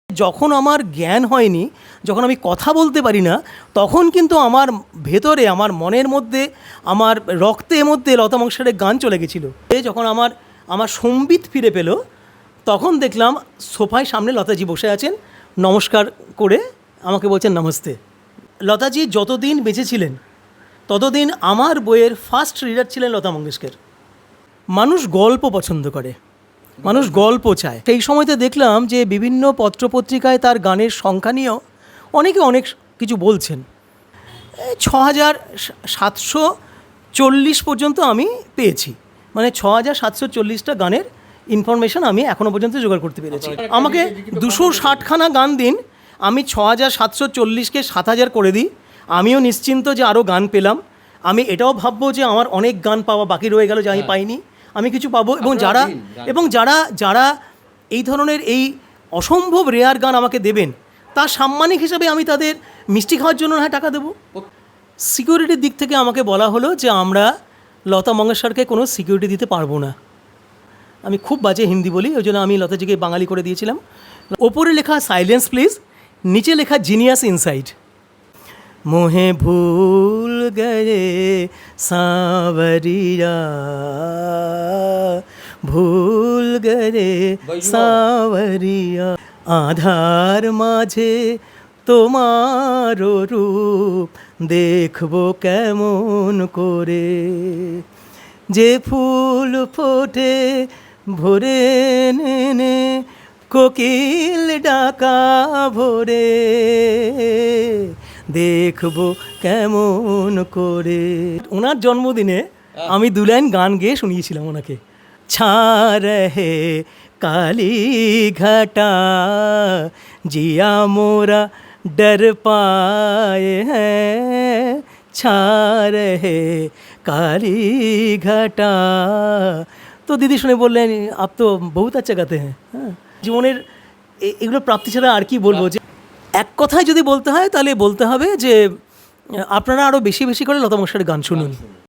যখন আমার জ্ঞান হয়নি, যখন আমি কথা বলতে পারি না, তখন কিন্তু আমার ভেতরে, আমার মনের মধ্যে, আমার রক্তের মধ্যে লতা মঙ্গেশকরের গান চলে গেছিলো। যখন আমার সম্বিত ফিরে পেল, তখন দেখলাম সোফায় সামনে লতাজি বসে আছেন, নমস্কার করে আমাকে বলছেন নমস্তে। লতাজি যতদিন বেঁচে ছিলেন ততদিন আমার বইয়ের ফার্স্ট রিডার ছিলেন লতা মঙ্গেশকর। মানুষ গল্প পছন্দ করে, মানুষ গল্প চায়। সেই সময়তে দেখলাম যে বিভিন্ন পত্রপত্রিকায় তার গানের সংখ্যা নিয়েও অনেকে অনেক কিছু বলছেন। 6,740 পর্যন্ত আমি পেয়েছি, মানে 6,740টা গানের ইনফরমেশন আমি এখনও পর্যন্ত জোগাড় করতে পেরেছি। আমাকে 260খানা গান দিন, আমি 6,740কে 7,000 করে দিই, আমিও নিশ্চিন্ত যে আরও গান পেলাম। আমি এটাও ভাববো যে আমার অনেক গান পাওয়া বাকি রয়ে গেল, যে আমি পাইনি, আমি কিছু পাবো। এবং যারা এই ধরনের এই অসম্ভব রেয়ার গান আমাকে দেবেন, তার সাম্মানিক হিসাবে আমি তাদের মিষ্টি খাওয়ার জন্য হ্যাঁ টাকা দেবো। সিকিউরিটির দিক থেকে আমাকে বলা হলো যে আমরা লতা মঙ্গেশকরকে কোনো সিকিউরিটি দিতে পারবো না। আমি খুব বাজে হিন্দি বলি, ওই জন্য আমি লতাজিকে বাঙালি করে দিয়েছিলাম। ওপরে লেখা সাইলেন্স প্লিজ, নিচে লেখা জিনিয়াস ইনসাইড। মোহে ভুল গয়ে সাঁवरिया, ভুল গয়ে সাঁवरिया, আধার মাঝে তোমার রূপ দেখবো কেমন করে, যে ফুল ফোটে ভোরে নেনে, কোকিল ডাকা ভোরে, দেখবো কেমন করে। ওনার জন্মদিনে আমি 2 লাইন গান গেয়ে শুনিয়েছিলাম ওনাকে। ছা রহে কালী ঘটা, জিয়া মোরা ডর পায়ে হ্যাঁ, ছা রহে কালী ঘটা। তো দিদি শুনে বললেন আপ তো বহুত আচ্ছা গাতে হ্যাঁ। জীবনের এগুলো প্রাপ্তি ছাড়া আর কি বলবো। যে এক কথায় যদি বলতে হয় তাহলে বলতে হবে যে আপনারা আরও বেশি বেশি করে লতা মঙ্গেশকরের গান শুনুন।